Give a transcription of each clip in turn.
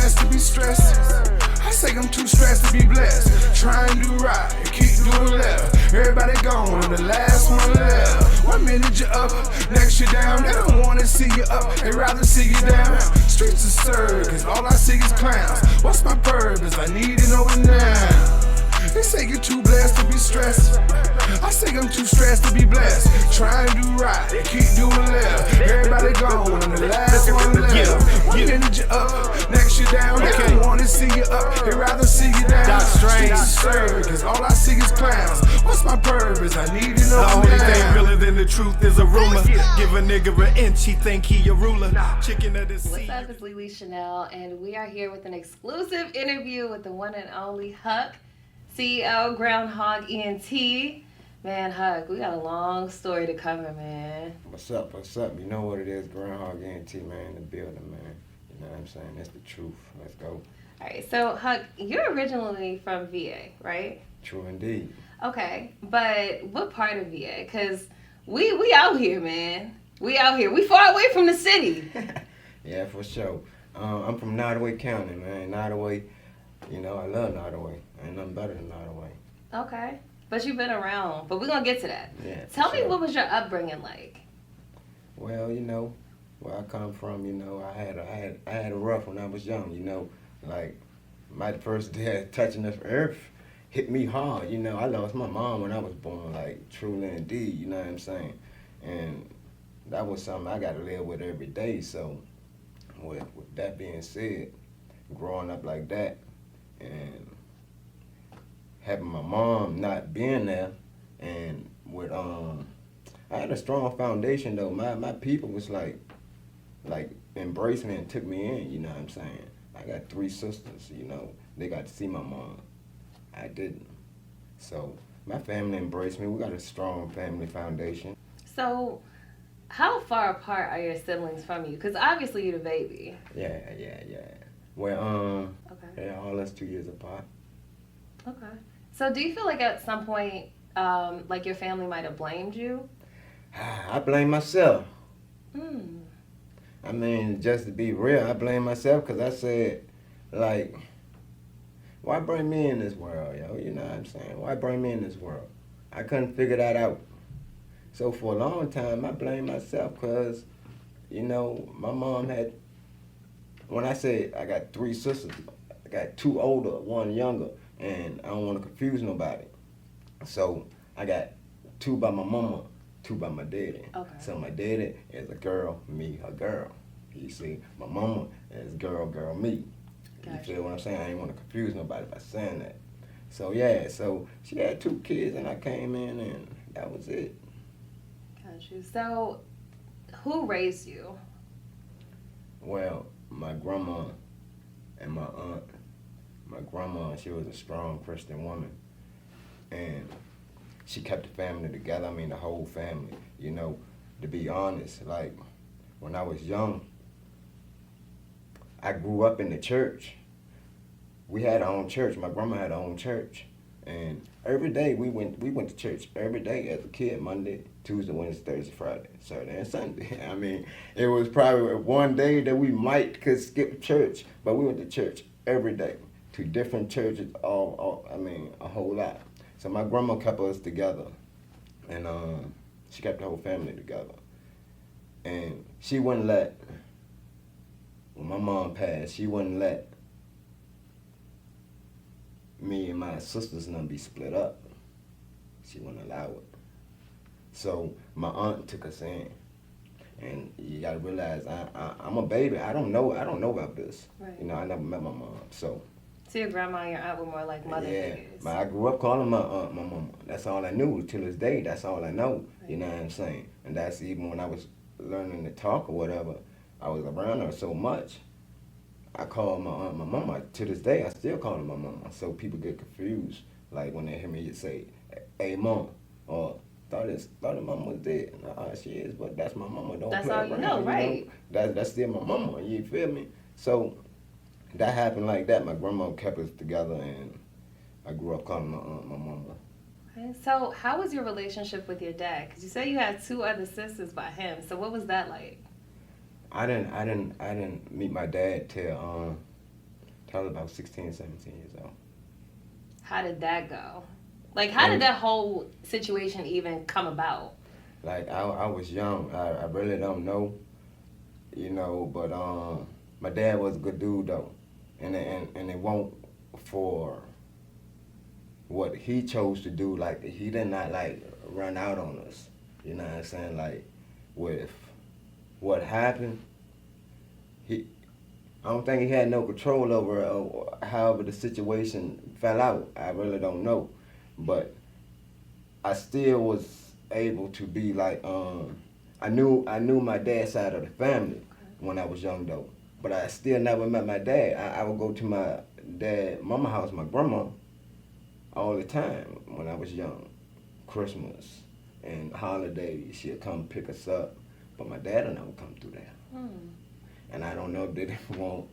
blessed to be stressed. I say I'm too stressed to be blessed. Try and do right, keep doing left. Everybody gone, I'm the last one left. 1 minute you're up, next you're down. They don't wanna see you up, they rather see you down. Streets are circus, all I see is clowns. What's my purpose? I need to know it now. They say you're too blessed to be stressed. I say I'm too stressed to be blessed. Try and do right, keep doing left. Everybody gone, I'm the last one left. 1 minute you're up, next you're down. They don't wanna see you up, they rather see you down. Streets are circus, all I see is clowns. What's my purpose? I need to know the only now. thing realer than the truth is a rumor. Give a nigga an inch, he think he a ruler. Chicken of the sea. What's up, it's Lili Chanel, and we are here with an exclusive interview with the one and only Huck, CEO, Groundhog Ent. Man, Huck, we got a long story to cover, man. What's up? What's up? You know what it is, Groundhog Ent, man, the building, man. You know what I'm saying? That's the truth. Let's go. All right, so Huck, you're originally from VA, right? True indeed. Okay, but what part of VA? Because we out here, man. We out here. We far away from the city. Yeah, for sure. I'm from Nottoway County, man. Nottoway, I love Nottoway. Ain't nothing better than Nottoway. Okay, but you've been around. But we're going to get to that. Yeah, Tell me, sure. what was your upbringing like? Well, where I come from, I had a rough when I was young, like my first day touching this earth hit me hard, I lost my mom when I was born, like truly indeed, you know what I'm saying? And that was something I got to live with every day. So with that being said, growing up like that and having my mom not being there, and with I had a strong foundation though. My people was like embraced me and took me in, you know what I'm saying? I got 3 sisters, they got to see my mom. I didn't. So my family embraced me. We got a strong family foundation. So how far apart are your siblings from you? Because obviously you're the baby. Yeah. Well, Okay. yeah, all us 2 years apart. Okay. So do you feel like at some point, like your family might have blamed you? I blame myself. Hmm. I mean, just to be real, I blame myself because I said, like, why bring me in this world, yo? You know what I'm saying? Why bring me in this world? I couldn't figure that out. So for a long time, I blamed myself because, my mom had, when I said I got 3 sisters, I got 2 older, 1 younger, and I don't want to confuse nobody. So I got 2 by my mama, 2 by my daddy. Okay. So my daddy is a girl, me a girl. You see, my mama is girl, me. Gotcha. You feel what I'm saying? I ain't want to confuse nobody by saying that. So yeah, so she had 2 kids and I came in and that was it. Got you. So who raised you? Well, my grandma and my aunt. My grandma, she was a strong Christian woman. And she kept the family together. I mean, the whole family. To be honest, like, when I was young, I grew up in the church. We had our own church. My grandma had her own church. And every day we went to church every day as a kid, Monday, Tuesday, Wednesday, Thursday, Friday, Saturday, and Sunday. I mean, it was probably one day that we could skip church, but we went to church every day, to different churches, a whole lot. So my grandma kept us together, and she kept the whole family together. And she wouldn't let, when my mom passed, she wouldn't let me and my sisters and them be split up. She wouldn't allow it. So my aunt took us in. And you gotta realize I'm a baby. I don't know about this. Right. I never met my mom. So your grandma and your aunt were more like mother figures. I grew up calling my aunt my mama. That's all I knew till this day. That's all I know. Right. You know what I'm saying? And that's even when I was learning to talk or whatever. I was around her so much. I call my aunt my mama. To this day, I still call her my mama. So people get confused, like when they hear me say, "Hey, mom," or thought her mama was dead. Nah, she is, but that's my mama. Don't that's play all around, you know, right? That's still my mama. You feel me? So that happened like that. My grandma kept us together, and I grew up calling my aunt my mama. Okay, so how was your relationship with your dad? Because you said you had 2 other sisters by him. So what was that like? I didn't meet my dad till I was about 16, 17 years old. How did that go? Like, how did that whole situation even come about? Like, I was young. I really don't know, you know, but my dad was a good dude, though. And it won't for what he chose to do. Like, he did not, like, run out on us. You know what I'm saying? Like, with what happened, I don't think he had no control over however the situation fell out. I really don't know. But I still was able to be like, I knew my dad's side of the family when I was young though. But I still never met my dad. I would go to my mama house, my grandma, all the time when I was young. Christmas and holidays, she'd come pick us up. But my dad would never come through there. And I don't know if they didn't want,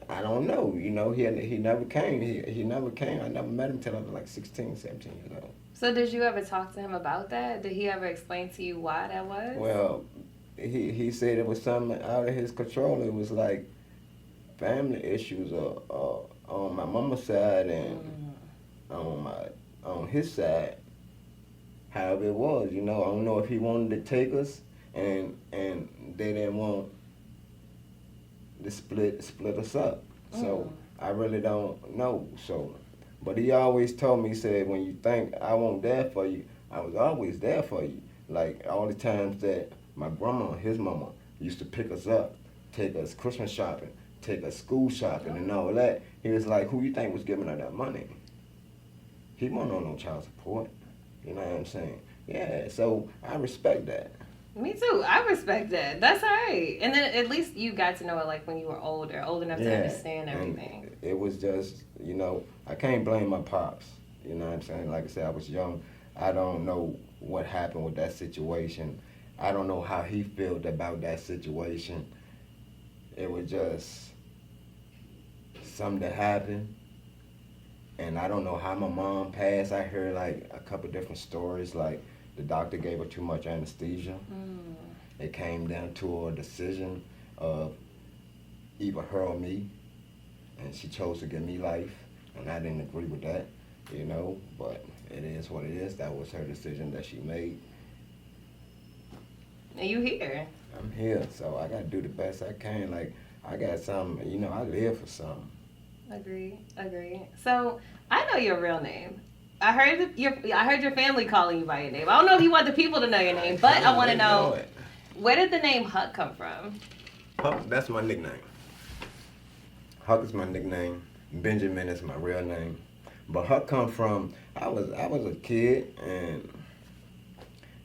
I don't know, you know, he never came. He never came. I never met him till I was like 16, 17 years old. So did you ever talk to him about that? Did he ever explain to you why that was? Well, he said it was something out of his control. It was like family issues on my mama's side and on his side. However it was, you know, I don't know if he wanted to take us and they didn't want to split us up. So I really don't know. So, but he always told me, he said, when you think I wasn't there for you, I was always there for you. Like all the times that my grandma, his mama, used to pick us up, take us Christmas shopping, take us school shopping and all that. He was like, who you think was giving her that money? He wasn't on no child support. You know what I'm saying? Yeah, so I respect that. Me too. I respect that. That's all right. And then at least you got to know it like when you were old enough to understand everything. And it was just, you know, I can't blame my pops. You know what I'm saying? Like I said, I was young. I don't know what happened with that situation. I don't know how he felt about that situation. It was just something that happened. And I don't know how my mom passed. I heard like a couple different stories, like the doctor gave her too much anesthesia. It came down to a decision of either her or me, and she chose to give me life, and I didn't agree with that, you know, but it is what it is. That was her decision that she made. And you here. I'm here, so I gotta do the best I can. Like, I got something, you know, I live for something. Agree. So, I know your real name. I heard your family calling you by your name. I don't know if you want the people to know your name, but I want to know, where did the name Huck come from? Huck, that's my nickname. Huck is my nickname. Benjamin is my real name. But Huck come from, I was a kid, and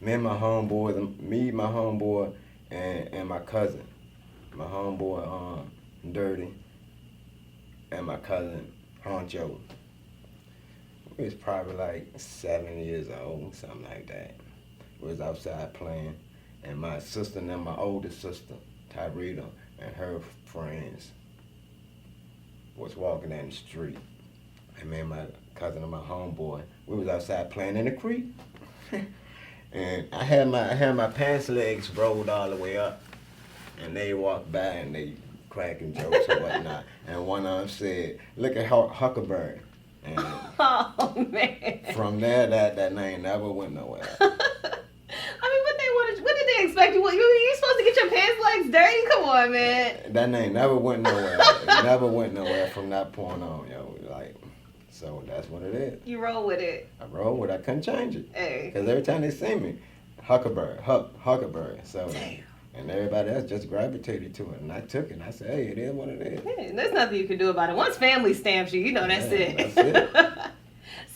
me, my homeboy, and my cousin. My homeboy, Dirty, and my cousin, Honcho. We was probably like 7 years old, something like that. We was outside playing, and my sister and my oldest sister, Tyrita, and her friends was walking down the street. And me and my cousin and my homeboy, we was outside playing in the creek. And I had my pants legs rolled all the way up, and they walked by and they cracking jokes and whatnot. And one of them said, "Look at Huckleberry." And oh man! From there, that name never went nowhere. I mean, what did they expect? You supposed to get your pants legs dirty? Come on, man. That name never went nowhere. It never went nowhere from that point on, yo. Like, so that's what it is. You roll with it. I roll with it. I couldn't change it. Hey. Because every time they see me, Huckleberry. So. Damn. And everybody else just gravitated to it, and I took it. And I said, "Hey, it is what it is." Yeah, there's nothing you can do about it. Once family stamps you, you know that's it. That's it.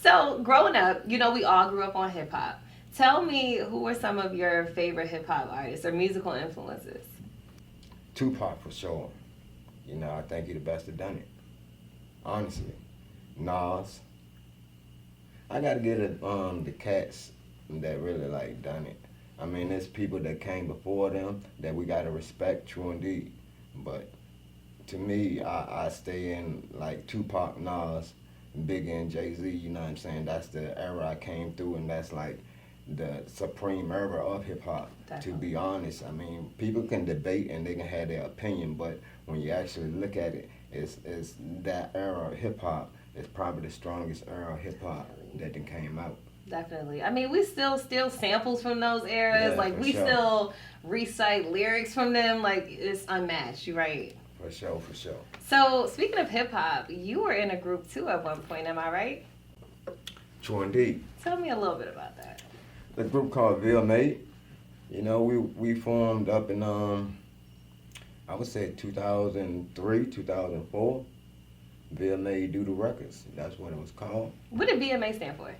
So, growing up, you know, we all grew up on hip hop. Tell me, who were some of your favorite hip hop artists or musical influences? Tupac for sure. You know, I think he the best that done it. Honestly, Nas. I gotta get the cats that really like done it. I mean, there's people that came before them that we gotta respect, true indeed. But to me, I stay in like Tupac, Nas, Biggie, and Jay-Z. You know what I'm saying? That's the era I came through, and that's like the supreme era of hip hop. To be honest, I mean, people can debate and they can have their opinion, but when you actually look at it, it's that era of hip hop is probably the strongest era of hip hop that then came out. Definitely. I mean, we still steal samples from those eras. Yeah, like, for we sure. still recite lyrics from them. Like, it's unmatched. You're right. For sure, for sure. So, speaking of hip hop, you were in a group too at one point. Am I right? True indeed. Tell me a little bit about that. The group called VMA. You know, we formed up in I would say 2003, 2004. VMA Do the Records. That's what it was called. What did BMA stand for?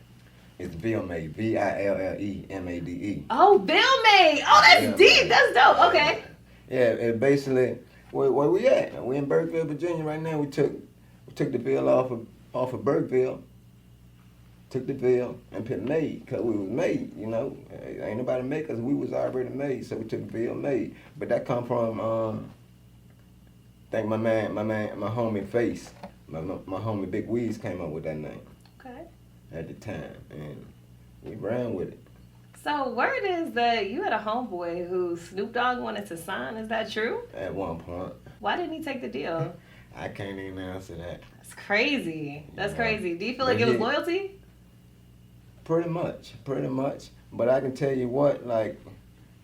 It's VMA, VILLEMADE. Oh, Vilmay! Oh, that's Yeah, deep. man. That's dope. Okay. Yeah, and basically, where we at? We in Burkeville, Virginia right now. We took the Ville off of Burkeville, took the Ville and put made, because we was made, you know. Ain't nobody made because we was already made, so we took the Ville made. But that come from, I think my homie Face, my homie Big Weez came up with that name Okay. at the time, and we ran with it. So, word is that you had a homeboy who Snoop Dogg wanted to sign. Is that true? At one point, Why didn't he take the deal? I can't even answer that. That's crazy. That's Yeah. crazy. Do you feel But like it was he- loyalty? Pretty much. But I can tell you what, like,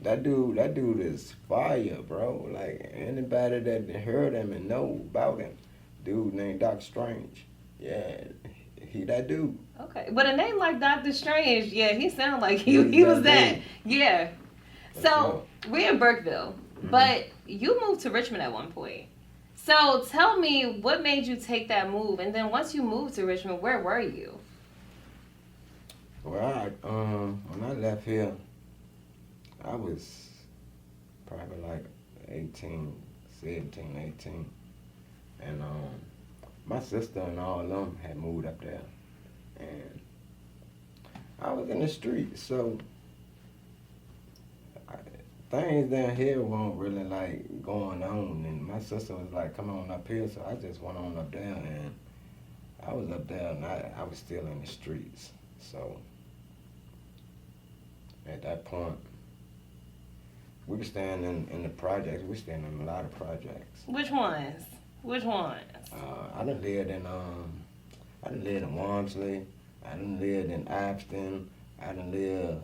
that dude is fire, bro. Like, anybody that heard him and know about him, dude named Doc Strange. Yeah, he that dude. Okay. But a name like Doctor Strange, yeah, he sounded like He was he was that that. Yeah. So, we're in Burkeville, Mm-hmm. but you moved to Richmond at one point. So, tell me what made you take that move? And then once you moved to Richmond, where were you? Well, when I left here, I was probably like 18, 17, 18. And my sister and all of them had moved up there. And I was in the street, so things down here weren't really like going on. And my sister was like, come on up here, so I just went on up there, and I was up there, and I was still in the streets. So at that point, we were staying in the projects. We were staying in a lot of projects. Which ones? I done lived in Walmsley. I done lived in Abston. I done lived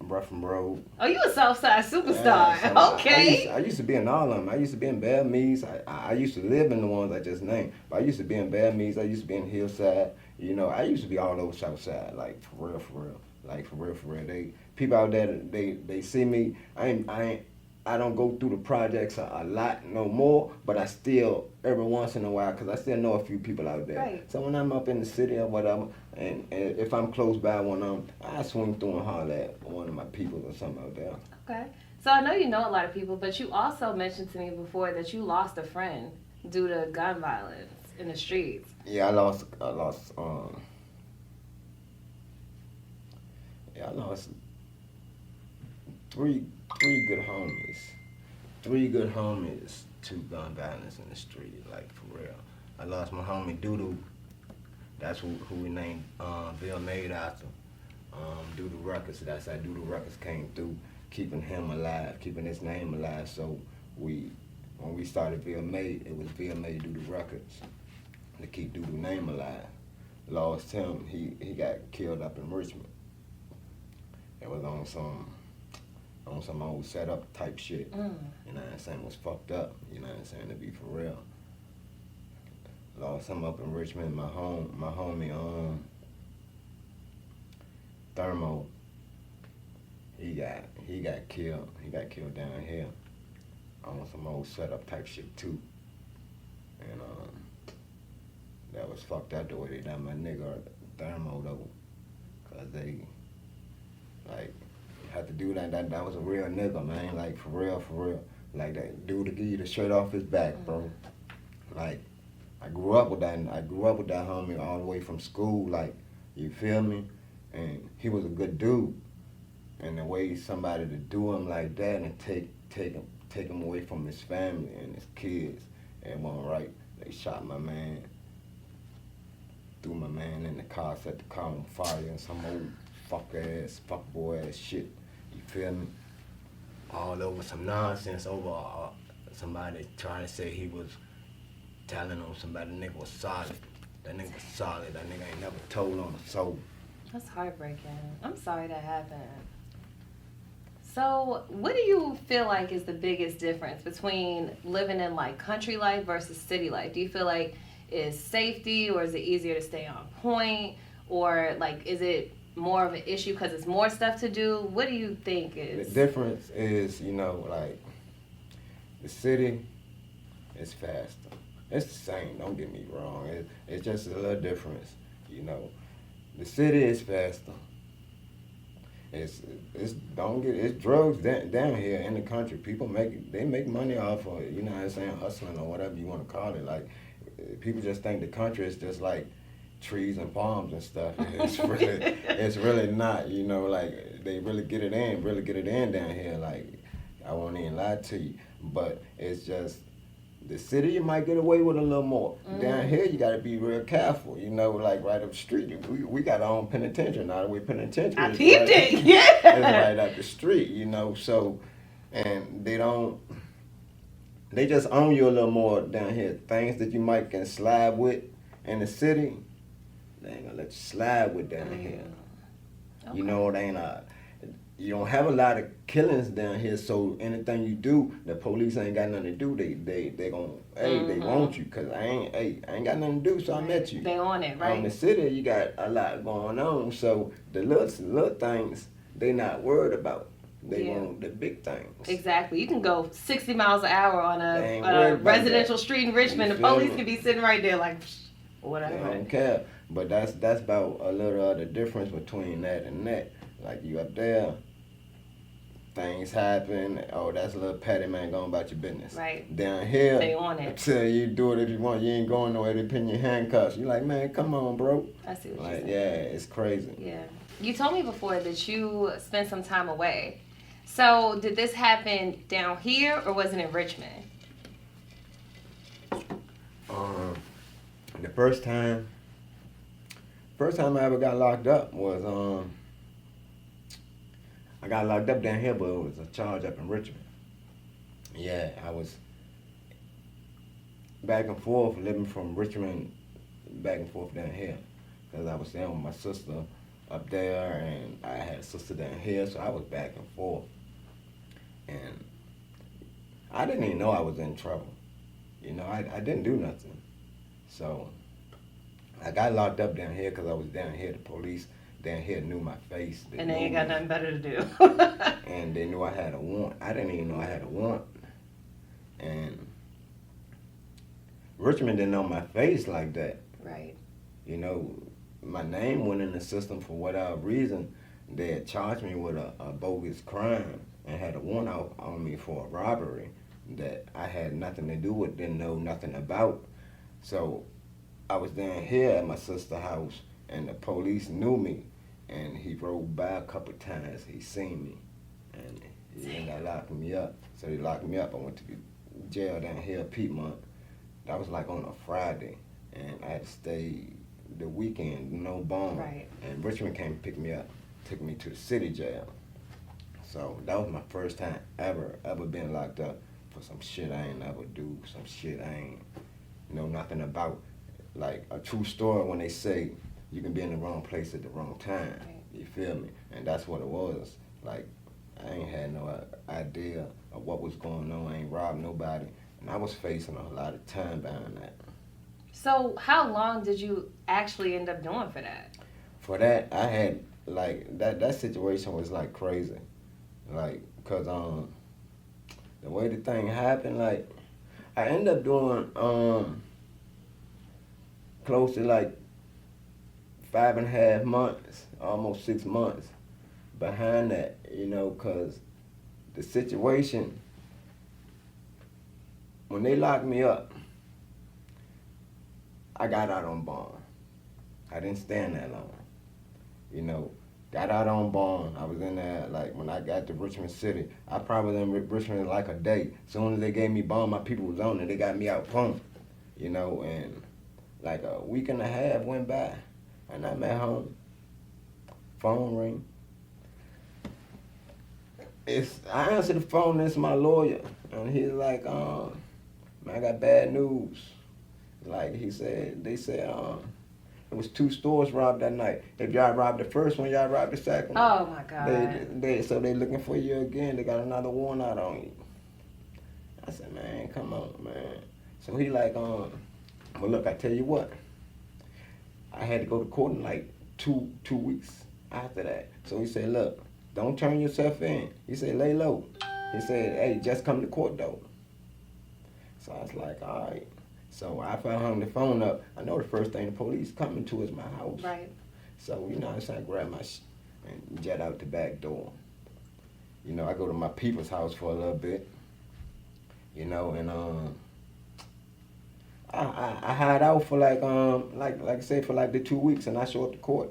Ruffin Road. Oh, you a Southside superstar. Yeah, so Okay. I used to be in all of them. I used to be in Bell Meads. I used to live in the ones I just named. But I used to be in Bell Meads. I used to be in Hillside. You know, I used to be all over Southside, like for real. Like for real. People out there, they see me. I don't go through the projects a lot no more, but I still, every once in a while, because I still know a few people out there. Right. So when I'm up in the city or whatever, and if I'm close by one of them, I swing through and holler at one of my people or something out there. Okay. So I know you know a lot of people, but you also mentioned to me before that you lost a friend due to gun violence in the streets. Yeah, I lost three good homies. 3 good homies to gun violence in the street, like for real. I lost my homie Doodoo. That's who we named Ville Made after. Doodoo Records. That's how Doodoo Records came through, keeping him alive, keeping his name alive. So when we started Ville Made, it was Ville Made Doodoo Records to keep Doodoo name alive. Lost him. He got killed up in Richmond. It was on some old setup type shit. You know what I'm saying? It was fucked up. You know what I'm saying? To be for real. Lost him up in Richmond. My homie Thermo. He got killed. He got killed down here on some old setup type shit too. And that was fucked up the way they done my nigga Thermo though, 'cause they like had to do that. That was a real nigga, man. Like for real. Like that dude to give you the shirt off his back, bro. Like I grew up with that homie all the way from school. Like you feel me? And he was a good dude. And the way somebody to do him like that and take him away from his family and his kids, it wasn't right. They shot my man, threw my man in the car, set the car on fire, and some old fuckboy ass shit. You feel me? All over some nonsense over somebody trying to say he was telling on somebody. The nigga was solid. That nigga was solid. That nigga ain't never told on a soul. That's heartbreaking. I'm sorry that happened. So, what do you feel like is the biggest difference between living in like country life versus city life? Do you feel like it's safety, or is it easier to stay on point, or like is it more of an issue because it's more stuff to do? What do you think is the difference? Is like the city is faster. It's the same. Don't get me wrong. It's just a little difference. The city is faster. It's drugs down here in the country. People make money off of it. You know what I'm saying? Hustling or whatever you want to call it. Like people just think the country is just like trees and palms and stuff. It's really not. Like they really get it in down here. Like I won't even lie to you, but it's just. The city, you might get away with a little more. Down here, you got to be real careful. Like right up the street. We got our own penitentiary. Now the way penitentiary I peeped it, yeah. It's right up the street, So, and they just own you a little more down here. Things that you might can slide with in the city, they ain't gonna let you slide with down here. Okay. They ain't you don't have a lot of killings down here, so anything you do, the police ain't got nothing to do. They gonna they want you, cause I ain't got nothing to do, so I met you. They on it, right? In the city, you got a lot going on, so the little things they not worried about. They want the big things. Exactly. You can go 60 miles an hour on a residential street in Richmond. The police can be sitting right there like, whatever. They don't care. But that's about a little of the difference between that and that. Like you up there. Things happen. Oh, that's a little petty, man. Going about your business. Right. Down here, they on it. Tell you do it if you want. You ain't going nowhere. They pin your handcuffs. You like, man, come on, bro. I see what you're saying. Yeah, it's crazy. Yeah. You told me before that you spent some time away. So did this happen down here or was it in Richmond? The first time I ever got locked up was I got locked up down here, but it was a charge up in Richmond. Yeah, I was back and forth, living from Richmond back and forth down here. Because I was staying with my sister up there, and I had a sister down here, so I was back and forth. And I didn't even know I was in trouble. I didn't do nothing. So I got locked up down here because I was down here. The police down here knew my face. And they ain't got nothing better to do. And they knew I had a warrant. I didn't even know I had a warrant. And Richmond didn't know my face like that. Right. My name went in the system for whatever reason. They had charged me with a bogus crime and had a warrant out on me for a robbery that I had nothing to do with, didn't know nothing about. So I was down here at my sister's house, and the police knew me, and he rode by a couple times. He seen me, and he ended up locking me up. So he locked me up. I went to jail down here, Piedmont. That was like on a Friday, and I had to stay the weekend, no bond. Right. And Richmond came to pick me up, took me to the city jail. So that was my first time ever been locked up for some shit I ain't never do, some shit I ain't know nothing about. Like a true story when they say you can be in the wrong place at the wrong time. Right. You feel me? And that's what it was. Like I ain't had no idea of what was going on. I ain't robbed nobody. And I was facing a lot of time behind that. So how long did you actually end up doing for that? For that, I had like that situation was like crazy. Like, cause the way the thing happened, like I ended up doing close to like 5.5 months, almost 6 months behind that, cause the situation, when they locked me up, I got out on bond. I didn't stand that long, Got out on bond. I was in there, like, when I got to Richmond City, I probably was in Richmond like a day. Soon as they gave me bond, my people was on it. They got me out home, and like a week and a half went by, and I'm at home. Phone ring. I answered the phone, it's my lawyer. And he's like, man, I got bad news. Like they said, it was 2 stores robbed that night. If y'all robbed the first one, y'all robbed the second one. Oh my God. So they looking for you again. They got another warrant out on you. I said, man, come on, man. So he like, well, look, I tell you what. I had to go to court in like two weeks after that. So he said, look, don't turn yourself in. He said, lay low. He said, hey, just come to court though. So I was like, all right. So after I hung the phone up, I know the first thing the police coming to is my house. Right. So, you know, I decided to grab my and jet out the back door. You know, I go to my people's house for a little bit. You know, and I hide out for like I said, for like the 2 weeks, and I show up to court.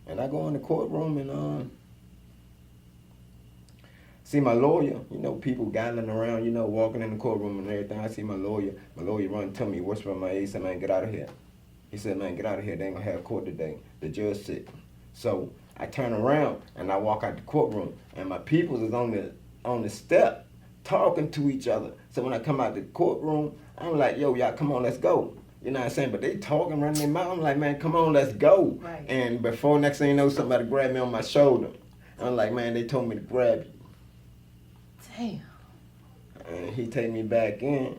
And I go in the courtroom and see my lawyer, you know, people gathering around, you know, walking in the courtroom and everything. I see my lawyer. My lawyer run to me, whisper in my ear, said, man, get out of here. He said, man, get out of here. They ain't gonna have court today. The judge sick. So I turn around and I walk out the courtroom, and my peoples is on the step talking to each other. So when I come out the courtroom, I'm like, yo, y'all, come on, let's go. You know what I'm saying? But they talking, running their mouth. I'm like, man, come on, let's go. Right. And before next thing you know, somebody grabbed me on my shoulder. I'm like, man, they told me to grab you. Damn. And he take me back in.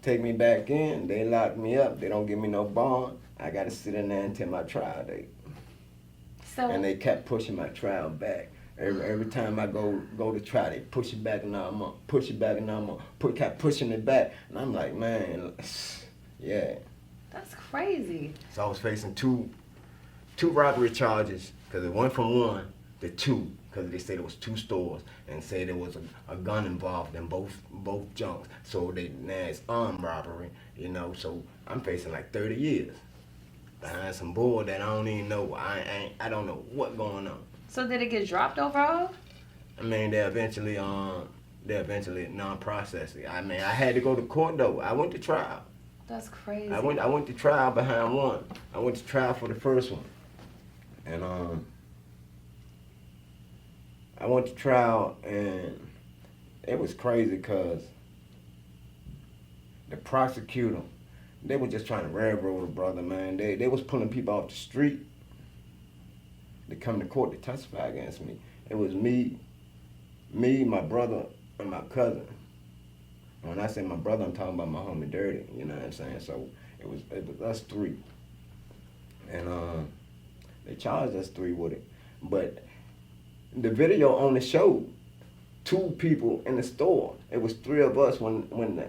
They lock me up. They don't give me no bond. I got to sit in there until my trial date. So. And they kept pushing my trial back. Every time I go to trial, they push it back another month, push it back another month, kept pushing it back. And I'm like, man, yeah. That's crazy. So I was facing two robbery charges, because it went from 1 to 2, because they said it was 2 stores, and said there was a gun involved in both junks. So now it's armed robbery, you know. So I'm facing like 30 years behind some bull that I don't even know. I don't know what going on. So did it get dropped overall? I mean, they eventually non-processed it. I mean, I had to go to court though. I went to trial. That's crazy. I went to trial behind 1. I went to trial for the first one, and I went to trial, and it was crazy because the prosecutor, they were just trying to railroad a brother, man. They was pulling people off the street to come to court to testify against me. It was me, my brother, and my cousin. When I say my brother, I'm talking about my homie Dirty, you know what I'm saying? So it was us 3. And they charged us 3 with it. But the video only showed 2 people in the store. It was 3 of us when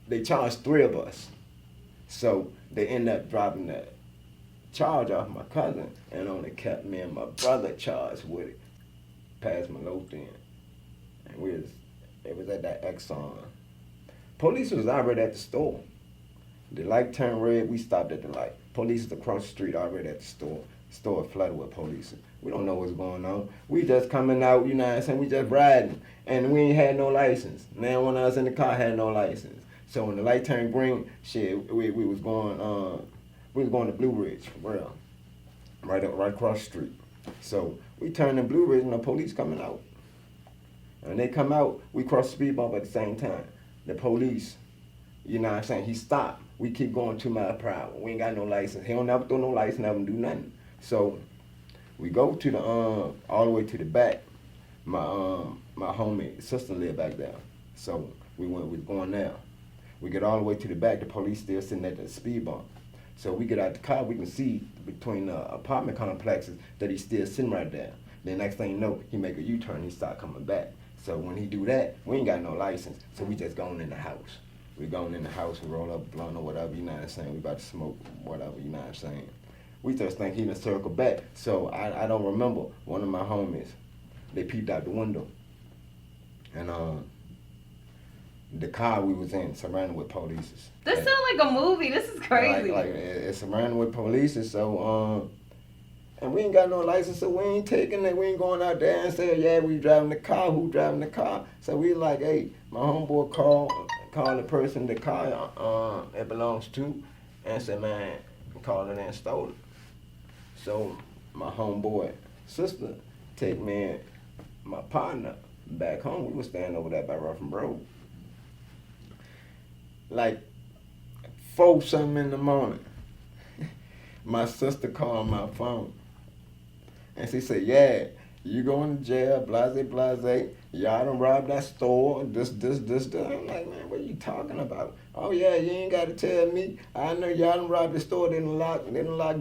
they charged 3 of us. So they ended up dropping that charge off my cousin and only kept me and my brother charged with it. Past my low end. And it was at that Exxon. Police was already at the store. The light turned red, we stopped at the light. Police is across the street already at the store. Store flooded with police. We don't know what's going on. We just coming out, you know what I'm saying? We just riding. And we ain't had no license. Now one of us in the car had no license. So when the light turned green, shit, we was going to Blue Ridge, for real. Right across the street. So we turned in Blue Ridge and the police coming out. And they come out, we cross the speed bump at the same time. The police, you know what I'm saying, he stopped. We keep going 2 miles per hour. We ain't got no license. He don't never throw no license, never do nothing. So we go to the all the way to the back. My homie sister lived back there. So we was going there. We get all the way to the back, the police still sitting at the speed bump. So we get out the car, we can see between the apartment complexes that he's still sitting right there. Then next thing you know, he make a U-turn, he start coming back. So when he do that, we ain't got no license, so we just going in the house. We going in the house, we roll up a blunt or whatever, you know what I'm saying? We about to smoke whatever, you know what I'm saying? We just think he done circle back. So I don't remember one of my homies, they peeped out the window. And the car we was in surrounded with police. This sounds like a movie. This is crazy. Like it's surrounded with police, so and we ain't got no license, so we ain't taking it. We ain't going out there and say, yeah, we driving the car. Who driving the car? So we like, hey, my homeboy called the person the car it belongs to, and said, man, called it and stole it. So my homeboy sister take me my partner back home, we was staying over there by Ruffin Road. Like 4 something in the morning, my sister called my phone. And she said, yeah, you going to jail, blase, blase. Y'all done robbed that store, this. I'm like, man, what are you talking about? Oh, yeah, you ain't got to tell me. I know y'all done robbed the store, they done lock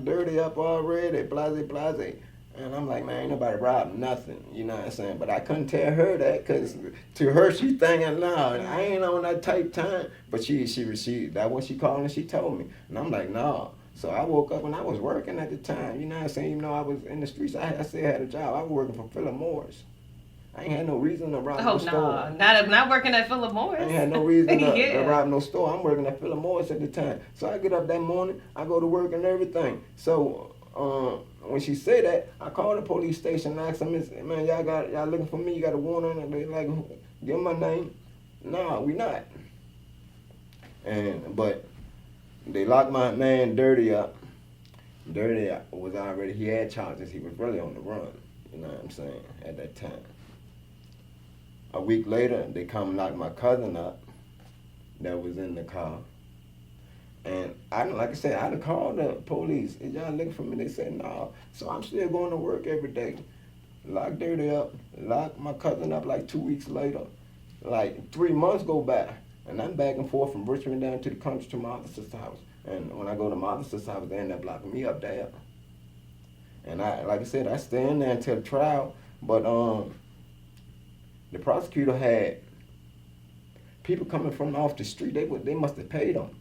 dirty up already, blase, blase. And I'm like, man, ain't nobody robbed nothing, you know what I'm saying? But I couldn't tell her that, because to her, she thinking, nah, I ain't on that type time. But she that what she called and she told me. And I'm like, nah. So I woke up and I was working at the time, you know what I'm saying? Even though I was in the streets, I still had a job. I was working for Philip Morris. I ain't had no reason to rob no store. Not working at Philip Morris. I ain't had no reason to rob no store. I'm working at Philip Morris at the time. So I get up that morning, I go to work and everything. So when she said that, I called the police station and asked them, man, y'all looking for me? You got a warrant? And they like, give them my name. No, we not. But they locked my man Dirty up. Dirty was already, he had charges. He was really on the run. You know what I'm saying? At that time. A week later, they come and lock my cousin up that was in the car. And like I said, I done called the police. Is y'all looking for me? They said, no. So I'm still going to work every day. Lock Dirty up. Lock my cousin up like 2 weeks later. Like 3 months go by. And I'm back and forth from Richmond down to the country to my other sister's house. And when I go to my other sister's house, they end up locking me up there. And like I said, I stay in there until the trial. But the prosecutor had people coming from off the street. They must have paid them.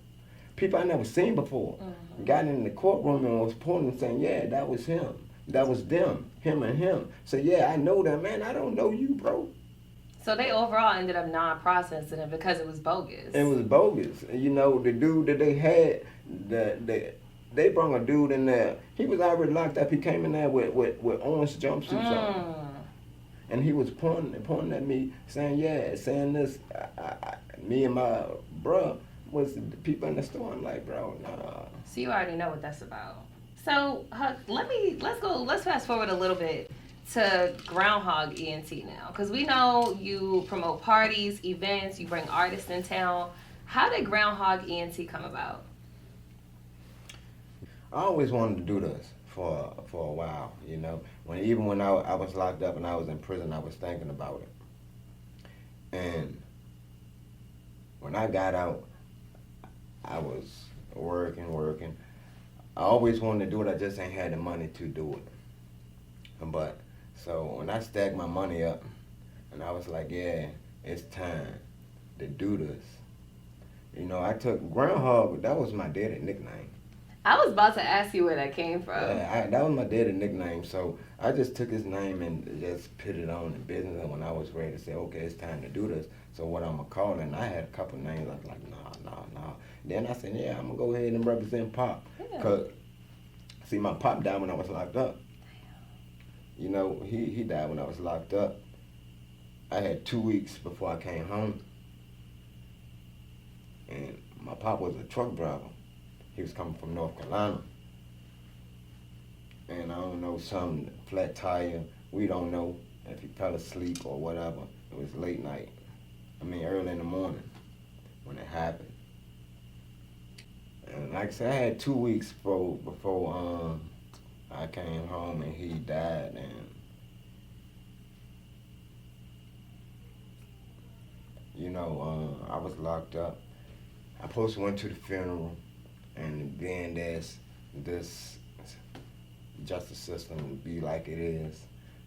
People I never seen before. Mm-hmm. Got in the courtroom and was pointing and saying, yeah, that was him. That was them. Him and him. So yeah, I know that, man. I don't know you, bro. So they overall ended up non-processing it because it was bogus. It was bogus. You know, the dude that they had, they brought a dude in there. He was already locked up. He came in there with orange jumpsuits on. And he was pointing at me, saying, yeah, saying this. Me and my bruh was the people in the store. I'm like, bro, nah. So you already know what that's about. So Huck, let's fast forward a little bit to Groundhog Ent now, because we know you promote parties, events, you bring artists in town. How did Groundhog Ent come about? I always wanted to do this for a while, you know. Even when I was locked up and I was in prison, I was thinking about it. And when I got out, I was working. I always wanted to do it, I just ain't had the money to do it. But so when I stacked my money up, and I was like, yeah, it's time to do this. You know, I took Groundhog, that was my daddy nickname. I was about to ask you where that came from. Yeah, that was my daddy nickname, so I just took his name and just put it on in business. And when I was ready to say, okay, it's time to do this, so what I'm going to call it, and I had a couple names, I was like, nah. Then I said, yeah, I'm going to go ahead and represent Pop. Because, see, my Pop died when I was locked up. You know, he died when I was locked up. I had 2 weeks before I came home. And my Pop was a truck driver. He was coming from North Carolina. And I don't know, some flat tire. We don't know if he fell asleep or whatever. It was late night. Early in the morning when it happened. And like I said, I had 2 weeks before I came home and he died. And you know, I was locked up. I supposed to went to the funeral. And then there's this justice system be like it is.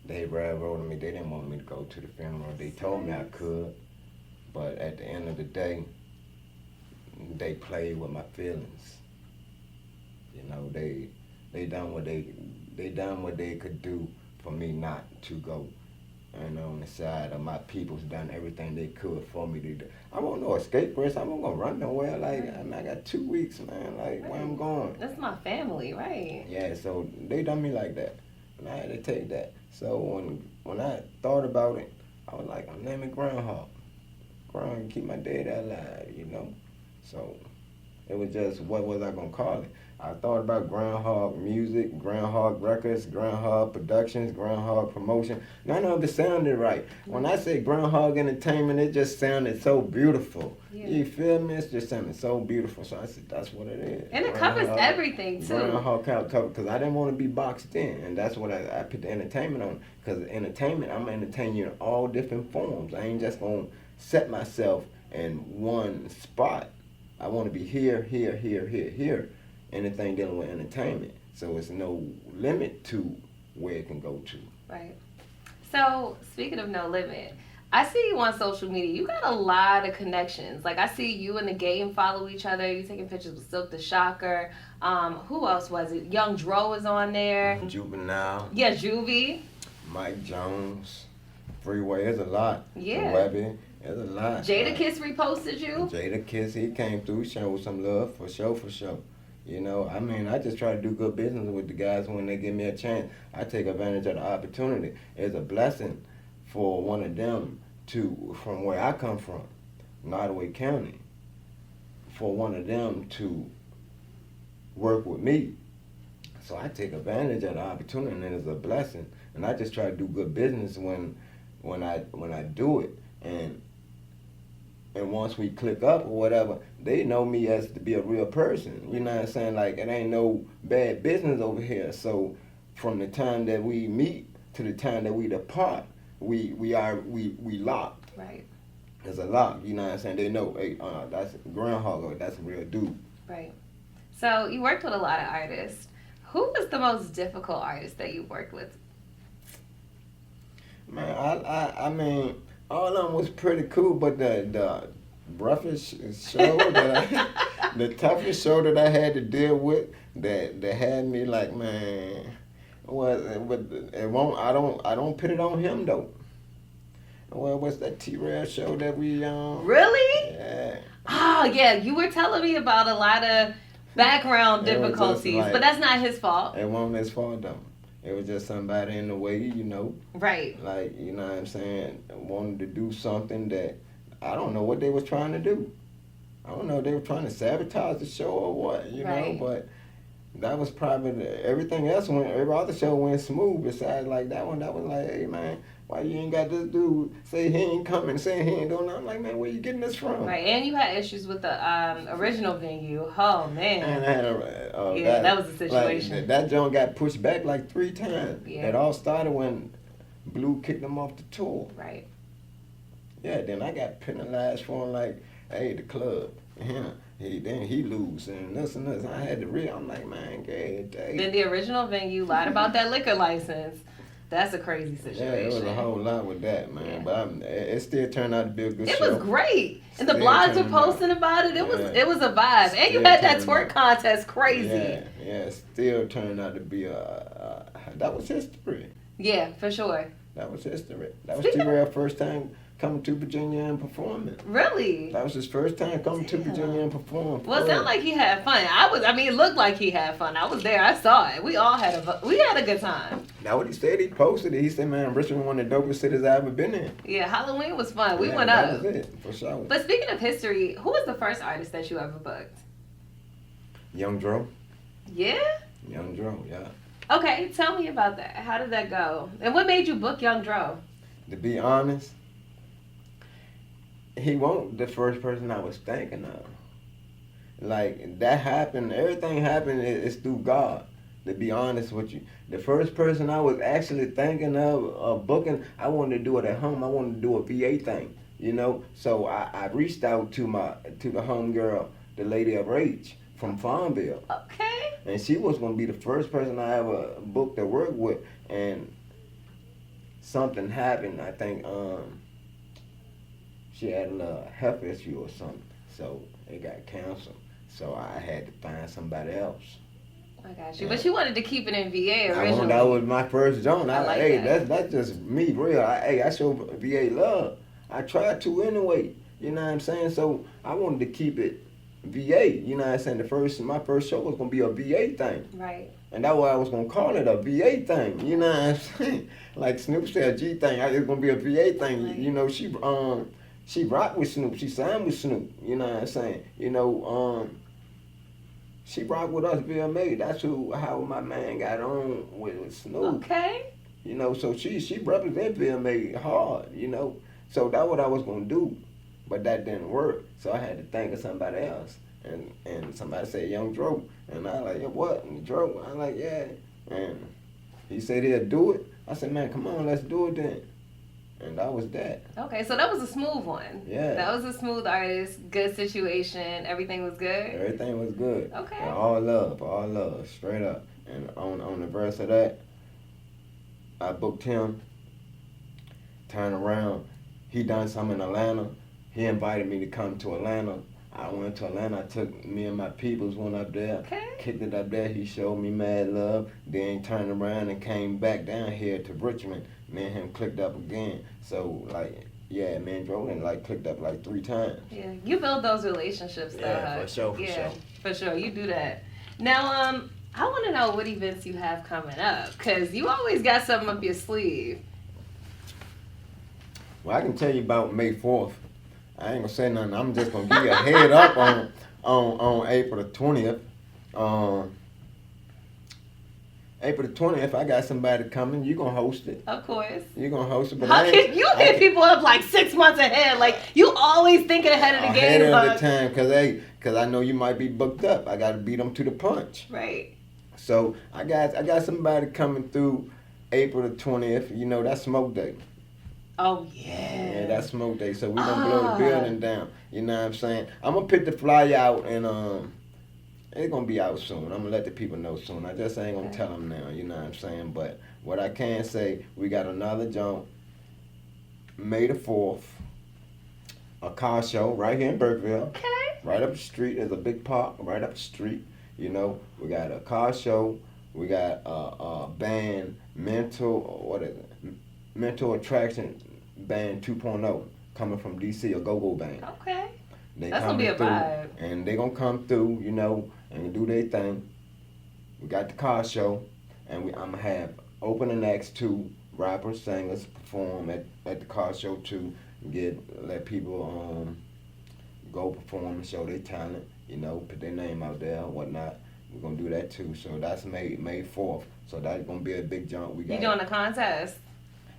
They railroaded me. They didn't want me to go to the funeral. They told me I could, but at the end of the day, they played with my feelings. You know, they done what they could do for me not to go. And on the side of my people's done everything they could for me to do. I want no escape risk. I'm not gonna run nowhere. Like, I got 2 weeks, man. Like, where I'm going? That's my family, right? Yeah, so they done me like that. And I had to take that. So when I thought about it, I was like, I'm naming Groundhog. Groundhog, keep my dad alive, you know? So it was just, what was I gonna call it? I thought about Groundhog Music, Groundhog Records, Groundhog Productions, Groundhog Promotion. None of it sounded right. When I say Groundhog Entertainment, it just sounded so beautiful. Yeah. You feel me? It just sounded so beautiful. So I said, that's what it is. And it covers everything, too. Groundhog cover, because I didn't want to be boxed in. And that's what I put the entertainment on. Because entertainment, I'm entertaining you in all different forms. I ain't just going to set myself in one spot. I want to be here, here, here, here, here. Anything dealing with entertainment. So it's no limit to where it can go to. Right. So, speaking of no limit, I see you on social media. You got a lot of connections. Like, I see you and the game follow each other. You taking pictures with Silk the Shocker. Who else was it? Young Dro was on there. Juvenile. Yeah, Juvie. Mike Jones. Freeway. There's a lot. Yeah. Webby. There's a lot. Jada Kiss reposted you. Jada Kiss, he came through, showed some love, for sure, for sure. You know, I mean, I just try to do good business with the guys when they give me a chance. I take advantage of the opportunity. It's a blessing for one of them from where I come from, Nottoway County, for one of them to work with me. So I take advantage of the opportunity, and it's a blessing. And I just try to do good business when I do it. And once we click up or whatever, they know me as to be a real person. You know what I'm saying? Like, it ain't no bad business over here. So from the time that we meet to the time that we depart, we locked. Right. There's a lock, you know what I'm saying? They know, hey, that's Groundhog, or that's a real dude. Right. So you worked with a lot of artists. Who was the most difficult artist that you worked with? Man, I mean, all of them was pretty cool, but the roughest show the toughest show that I had to deal with, that had me like, man, it won't. I don't put it on him though. Well, what's that T-Rail show that we Really? Yeah. Oh yeah, you were telling me about a lot of background difficulties, like, but that's not his fault. It wasn't his fault though. It was just somebody in the way, you know. Right. Like, you know what I'm saying, wanted to do something that I don't know what they was trying to do. I don't know if they were trying to sabotage the show or what, you know, but that was probably everything else every other show went smooth besides like that one. That was like, hey man, why you ain't got this dude say he ain't coming, saying he ain't doing nothing? I'm like, man, where you getting this from? Right, and you had issues with the original venue. Oh man. And I had that was a situation. Like, that joint got pushed back like 3 times. Yeah. It all started when Blue kicked them off the tour. Right. Yeah, then I got penalized for him, like, hey, the club. Yeah. Then he lose and this and this. I had to I'm like, man, God dang. Then the original venue lied about that liquor license. That's a crazy situation. Yeah, it was a whole lot with that, man. Yeah. But it still turned out to be a good show. It was great. And the blogs were posting about it. It was a vibe. And you had that twerk contest, crazy. Yeah, it still turned out to be that was history. Yeah, for sure. That was history. That was T-Rail's first time coming to Virginia and performing. Really? That was his first time coming to Virginia and performing. Well, it sounded like he had fun. It looked like he had fun. I was there. I saw it. We all had a good time. That's what he said. He posted it. He said, man, Richmond one of the dopest cities I've ever been in. Yeah, Halloween was fun. We went up. That was it, for sure. But speaking of history, who was the first artist that you ever booked? Young Dro. Yeah? Young Dro, yeah. Okay, tell me about that. How did that go? And what made you book Young Dro? To be honest, he wasn't the first person I was thinking of. Like, that happened, everything happened is through God, to be honest with you. The first person I was actually thinking of booking, I wanted to do it at home. I wanted to do a VA thing, you know? So I reached out to the homegirl, the Lady of Rage from Farmville. Okay. And she was going to be the first person I ever booked to work with. And something happened, I think, she had a health issue or something, so it got canceled. So I had to find somebody else. I got you. Yeah. But you wanted to keep it in VA originally. That was my first zone. That's just me, real. I show VA love. I tried to anyway. You know what I'm saying? So I wanted to keep it VA. You know what I'm saying? My first show was gonna be a VA thing. Right. And that's why I was gonna call it a VA thing. You know what I'm saying? Like Snoop said, G thing. It's gonna be a VA thing. Right. You know, she rocked with Snoop. She signed with Snoop. You know what I'm saying? You know, She rocked with us VMA. That's how my man got on with Snoop. Okay. You know, so she represent VMA hard, you know. So that's what I was gonna do. But that didn't work. So I had to think of somebody else. And somebody said Young Dro. And I like, yeah, what? And Dro, I'm like, yeah. And he said he'll do it. I said, man, come on, let's do it then. And that was that. Okay, so that was a smooth one. Yeah. That was a smooth artist, good situation, everything was good? Everything was good. Okay. And all love, straight up. And on the verse of that, I booked him, turned around. He done something in Atlanta. He invited me to come to Atlanta. I went to Atlanta. I took me and my peoples, went up there, kicked it up there. He showed me mad love. Then turned around and came back down here to Richmond. Me and him clicked up again. So, like, yeah, me and Jordan, like, clicked up like 3 times. Yeah, you build those relationships, though. Yeah, for sure, for sure. You do that. Now, I want to know what events you have coming up, because you always got something up your sleeve. Well, I can tell you about May 4th. I ain't gonna say nothing. I'm just gonna give you a head up on April the 20th. April the 20th, I got somebody coming. You gonna host it? Of course. You gonna host it? But How can you hit people up like 6 months ahead? Like you always thinking ahead of the game. Ahead of the time, cause I know you might be booked up. I gotta beat them to the punch. Right. So I got somebody coming through April the 20th. You know that's Smoke Day. Oh yeah. Yeah, that's Smoke Day. So we gonna blow the building down. You know what I'm saying? I'm gonna pick the flyer out and it's gonna be out soon. I'm gonna let the people know soon. I just ain't gonna tell them now. You know what I'm saying? But what I can say, we got another jump. May the 4th. A car show right here in Burkeville. Okay. Right up the street. There's a big park right up the street. You know, we got a car show. We got a band, Mental Attraction Band 2.0 coming from DC, a go-go band. Okay. They That's gonna be a vibe. And they gonna come through, you know, and do their thing. We got the car show, and I'm gonna have opening acts 2 rappers, singers perform at the car show too. Let people go perform and show their talent. You know, put their name out there and whatnot. We're gonna do that too. So that's May 4th. So that's gonna be a big jump. We got. You doing a contest?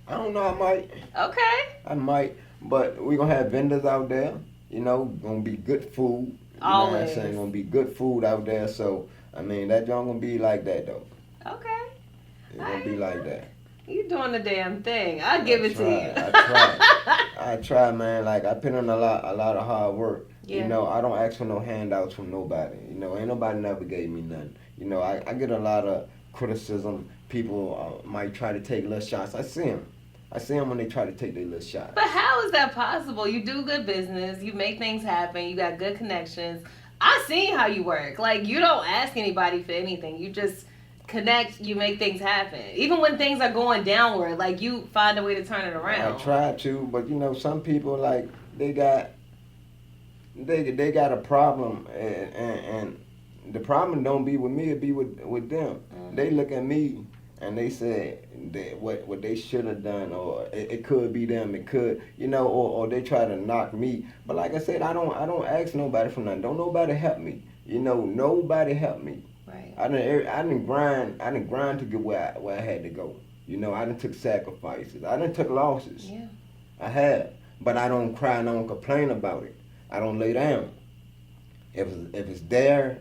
I don't know. I might. Okay. I might, but we gonna have vendors out there. You know, gonna be good food. You know what I'm saying? Gonna be good food out there. So I mean, that joint gonna be like that though. Okay. It's gonna be like that. You doing the damn thing. I'll give it to you. I try, man. Like I put in a lot of hard work. Yeah. You know, I don't ask for no handouts from nobody. You know, ain't nobody never gave me nothing. You know, I get a lot of criticism. People might try to take little shots. I see them when they try to take their little shots. But how is that possible? You do good business. You make things happen. You got good connections. I seen how you work. Like, you don't ask anybody for anything. You just connect. You make things happen. Even when things are going downward, like, you find a way to turn it around. I try to, but, you know, some people, like, they got a problem, and the problem don't be with me, it be with them. Mm-hmm. They look at me and they say what they should have done, or it could be them, it could, you know, or they try to knock me. But like I said, I don't ask nobody for nothing. Don't nobody help me. You know, nobody help me. Right. I didn't grind to get where I had to go. You know, I done took sacrifices. I done took losses. Yeah. I have, but I don't cry and I don't complain about it. I don't lay down. If it's there,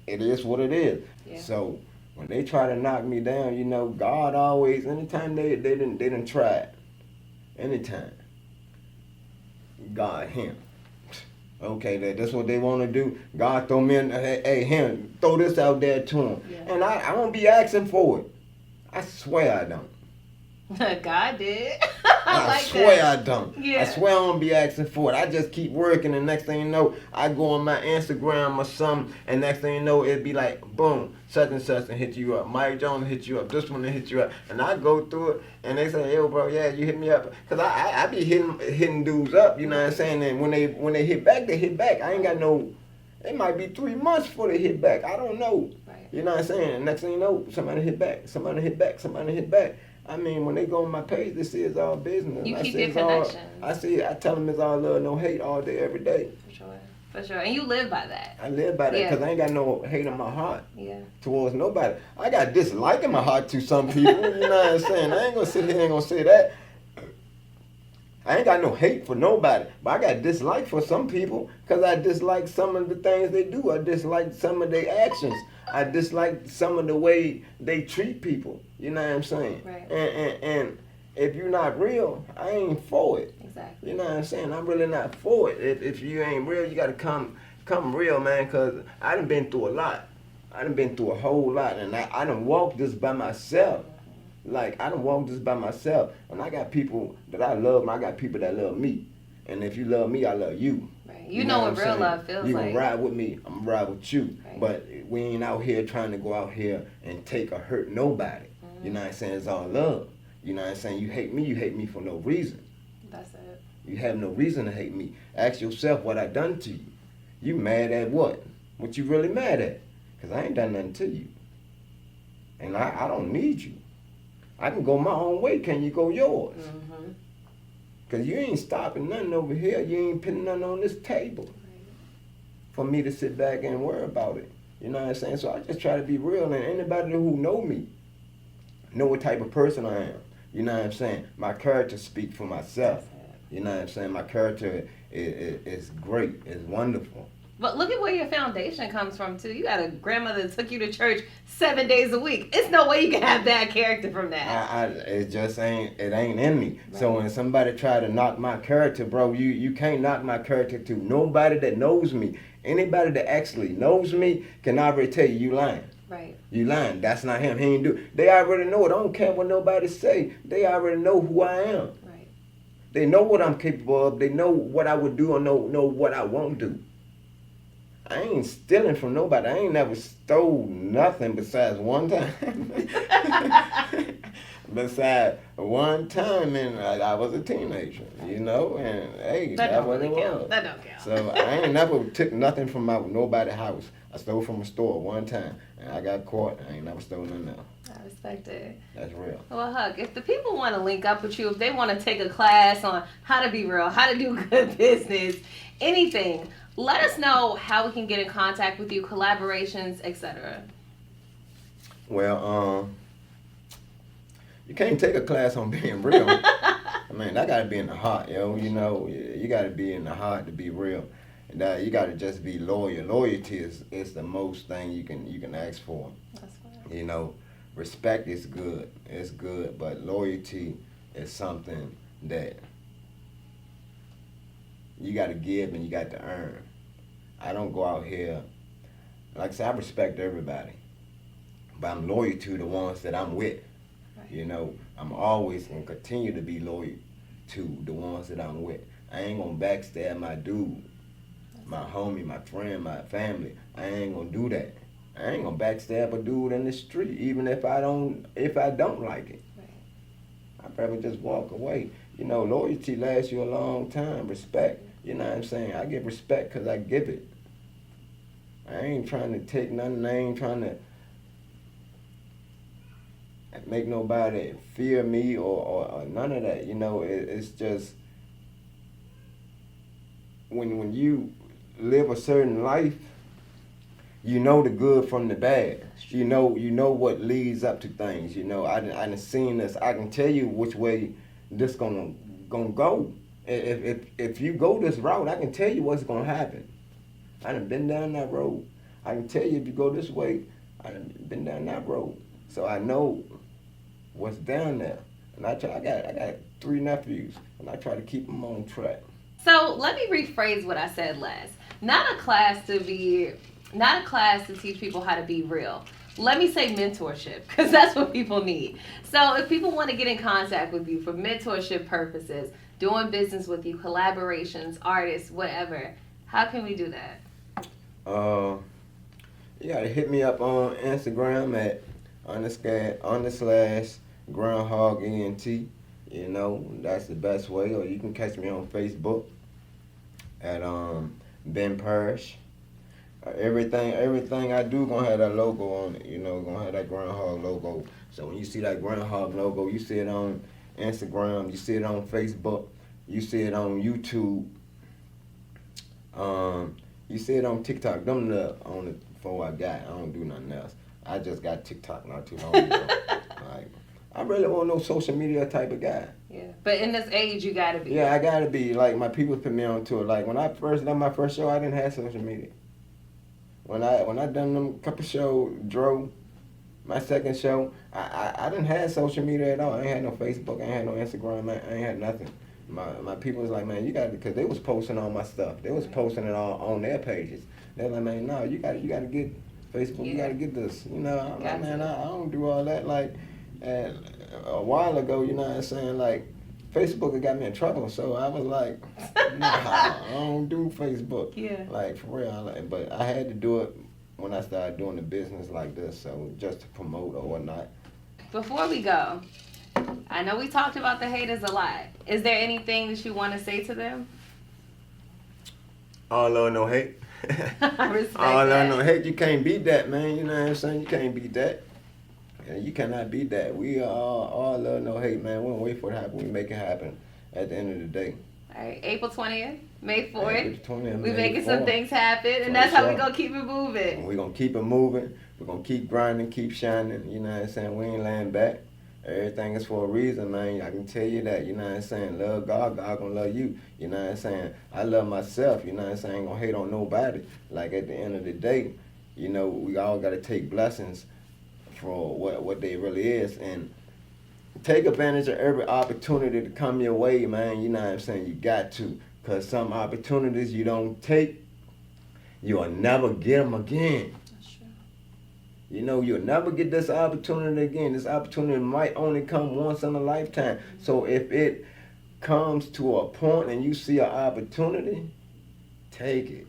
it is what it is. Yeah. So when they try to knock me down, you know, God always, anytime they didn't try it, anytime, God, him. Okay, that's what they want to do. God throw me in, hey, him, throw this out there to him. Yeah. And I won't be asking for it. I swear I don't. God did. I swear I don't. Yeah. I swear I don't be asking for it. I just keep working, and next thing you know, I go on my Instagram or something, and next thing you know, it'd be like, boom, such and such and hit you up. Mike Jones hit you up. This one hit you up. And I go through it, and they say, yo, bro, yeah, you hit me up. Because I be hitting dudes up, you know what I'm saying? And when they hit back, they hit back. I ain't got no, it might be 3 months before they hit back. I don't know. Right. You know what I'm saying? And next thing you know, somebody hit back. Somebody hit back. Somebody hit back. I mean, when they go on my page, they see it's all business. You keep your connections. I tell them it's all love, no hate, all day, every day. For sure. For sure. And you live by that. I live by that Yeah. because I ain't got no hate in my heart Yeah. towards nobody. I got dislike in my heart to some people. You know what I'm saying? I ain't gonna sit here and gonna say that. I ain't got no hate for nobody, but I got dislike for some people because I dislike some of the things they do. I dislike some of their actions. I dislike some of the way they treat people. You know what I'm saying? Right. And if you're not real, I ain't for it. Exactly. You know what I'm saying? I'm really not for it. If you ain't real, you got to come real, man, because I done been through a lot. I done been through a whole lot, and I done walked this by myself. Like, I done walked this by myself, and I got people that I love, and I got people that love me. And if you love me, I love you. Right. You know what I'm real saying? love feels You like. can ride with me, I'm gonna ride with you. Right. But we ain't out here trying to go out here and take or hurt nobody. You know what I'm saying? It's all love. You know what I'm saying? You hate me for no reason. That's it. You have no reason to hate me. Ask yourself what I done to you. You mad at what? What you really mad at? Because I ain't done nothing to you. And I don't need you. I can go my own way. Can you go yours? Mm-hmm. Because you ain't stopping nothing over here. You ain't putting nothing on this table for me to sit back and worry about it. You know what I'm saying? So I just try to be real. And anybody who know me know what type of person I am. You know what I'm saying? My character speak for myself. You know what I'm saying? My character is great. It's wonderful. But look at where your foundation comes from, too. You got a grandmother that took you to church 7 days a week. It's no way you can have bad character from that. It just ain't in me. Right. So when somebody try to knock my character, bro, you can't knock my character too. Nobody that knows me, anybody that actually knows me can already tell you lying. Right. You lying. That's not him. He ain't do. They already know it. I don't care what nobody say. They already know who I am. Right. They know what I'm capable of. They know what I would do or know what I won't do. I ain't stealing from nobody. I ain't never stole nothing besides one time. Besides one time, and I was a teenager, you know, and hey, That don't what really it count. was. That don't count. So I ain't never took nothing from nobody's house. I stole from a store one time, and I got caught. I ain't never stole nothing else. I respect it. That's real. Well, Huck, if the people want to link up with you, if they want to take a class on how to be real, how to do good business, anything, let us know how we can get in contact with you, collaborations, etc. Well, you can't take a class on being real. I mean, that gotta be in the heart, yo. You know, you gotta be in the heart to be real. And you gotta just be loyal. Loyalty is the most thing you can ask for. That's fine. You know, respect is good. It's good, but loyalty is something that you got to give and you got to earn. I don't go out here, like I said, I respect everybody, but I'm loyal to the ones that I'm with. Right. You know, I'm always going to continue to be loyal to the ones that I'm with. I ain't going to backstab my dude, my homie, my friend, my family. I ain't going to do that. I ain't going to backstab a dude in the street, even if I don't like it. Right. I'd rather just walk away. You know, loyalty lasts you a long time. Respect, you know what I'm saying? I give respect because I give it. I ain't trying to take nothing. I ain't trying to make nobody fear me or none of that. You know, it's just when you live a certain life, you know the good from the bad. You know what leads up to things. You know, I done seen this. I can tell you which way this gonna go. If you go this route, I can tell you what's gonna happen. I done been down that road. I can tell you if you go this way, I done been down that road. So I know what's down there. And I got 3 nephews, and I try to keep them on track. So let me rephrase what I said last. Not a class to teach people how to be real. Let me say mentorship, because that's what people need. So if people want to get in contact with you for mentorship purposes, doing business with you, collaborations, artists, whatever, how can we do that? You gotta hit me up on Instagram at _Groundhog Ent. You know, that's the best way. Or you can catch me on Facebook at Ben Parrish. Everything I do gonna have that logo on it. You know, gonna have that Groundhog logo. So when you see that Groundhog logo, you see it on Instagram, you see it on Facebook, you see it on YouTube. You see it on TikTok. Them the only 4 I got. I don't do nothing else. I just got TikTok not too long ago. Like, I really want no social media type of guy. Yeah, but in this age, you gotta be. Yeah, I gotta be. Like, my people put me on to it. Like, when I first done my first show, I didn't have social media. When I done them couple shows, drove my second show, I didn't have social media at all. I ain't had no Facebook, I ain't had no Instagram, I ain't had nothing. My people was like, man, you got to, because they was posting all my stuff. They was posting it all on their pages. They was like, man, no, you got to get Facebook, you got to get this. You know, I'm like, man, I don't do all that. Like, and a while ago, you know what I'm saying, like, Facebook had got me in trouble, so I was like, nah, I don't do Facebook. Yeah. Like, for real. But I had to do it when I started doing the business like this, so just to promote or whatnot. Before we go, I know we talked about the haters a lot. Is there anything that you want to say to them? All love, no hate. I respect All that. love, no hate. You can't beat that, man. You know what I'm saying? You can't beat that. Yeah, you cannot beat that. We are all love, no hate, man. We don't wait for it to happen. We make it happen at the end of the day. All right, April 20th, May 4th. April 20th, We May making some 4th. things happen, and For that's how we sure. gonna keep it moving. And we're going to keep it moving. We're going to keep grinding, keep shining. You know what I'm saying? We ain't laying back. Everything is for a reason, man. I can tell you that. You know what I'm saying? Love God, God going to love you. You know what I'm saying? I love myself. You know what I'm saying? I ain't going to hate on nobody. Like, at the end of the day, you know, we all got to take blessings for what they really is. And take advantage of every opportunity to come your way, man. You know what I'm saying? You got to. Because some opportunities you don't take, you'll never get them again. That's true. You know, you'll never get this opportunity again. This opportunity might only come once in a lifetime. So if it comes to a point and you see an opportunity, take it.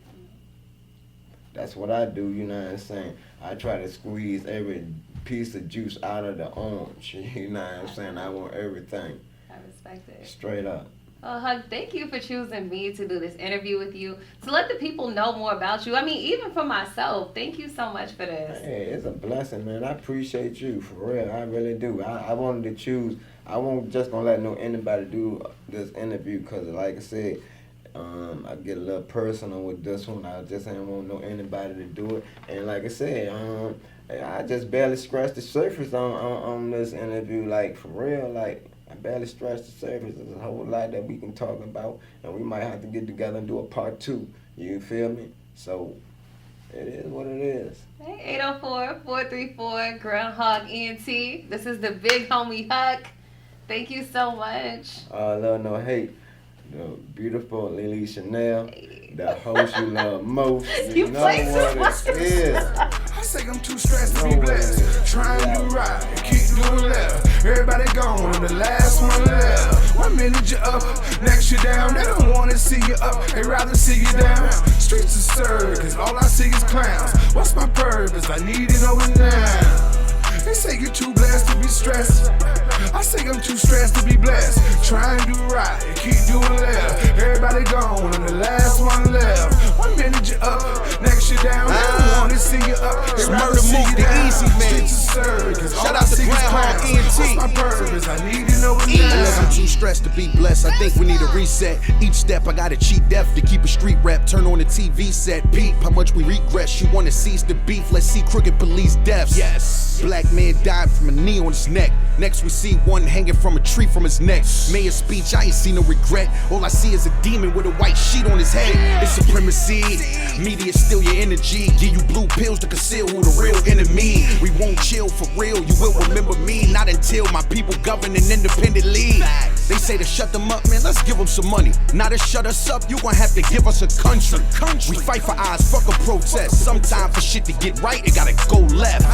That's what I do, you know what I'm saying? I try to squeeze every piece of juice out of the orange. You know what I'm saying? I want everything. I respect it. Straight up. Well, Huck, thank you for choosing me to do this interview with you, to let the people know more about you. I mean, even for myself, thank you so much for this. Hey, it's a blessing, man. I appreciate you, for real. I really do. I wanted to choose. I won't just gonna let anybody do this interview because, like I said, I get a little personal with this one. I just ain't want anybody to do it. And like I said, I just barely scratched the surface on this interview. Like, for real, like, I barely scratched the surface. There's a whole lot that we can talk about, and we might have to get together and do a part 2. You feel me? So, it is what it is. Hey, 804-434 Groundhog Ent. This is the big homie Huck. Thank you so much. Love, no hate. The beautiful Lili Chanel, the host you love most. You know play too what much. it is. I say I'm too stressed to be blessed. Try and do right, and keep doing left. Everybody gone, and the last one left. 1 minute you're up, next you're down. They don't wanna see you up, they rather see you down. Streets are circus, all I see is clowns. What's my purpose? I need it over now. They say you're too blessed to be stressed. I say I'm too stressed to be blessed. Try and do right, and keep doing left. Everybody gone, and the last one left. 1 minute you're up, next you're down. They don't wanna see you up, they rather Murder see Mook, you the down. easy man. Streets are circus, all Shout I out to see is Groundhog clowns. Ent. What's my purpose? I need to know it Unless I'm now. too stressed to be blessed, I think we need a reset. Each step I gotta cheat death to keep a street rap. Turn on the TV set, peep how much we regress. You wanna cease the beef, let's see crooked police deaths. Yes. Black man died from a knee on his neck. Next we see one hanging from a tree from his neck. Mayor's speech, I ain't see no regret. All I see is a demon with a white sheet on his head. It's supremacy. Media steal your energy. Give you blue pills to conceal who the real enemy. We won't chill for real, you will remember me. Not until my people governing independently. They say to shut them up, man, let's give them some money. Not to shut us up, you gon' have to give us a country. We fight for ours, fuck a protest. Sometime for shit to get right, it gotta go left.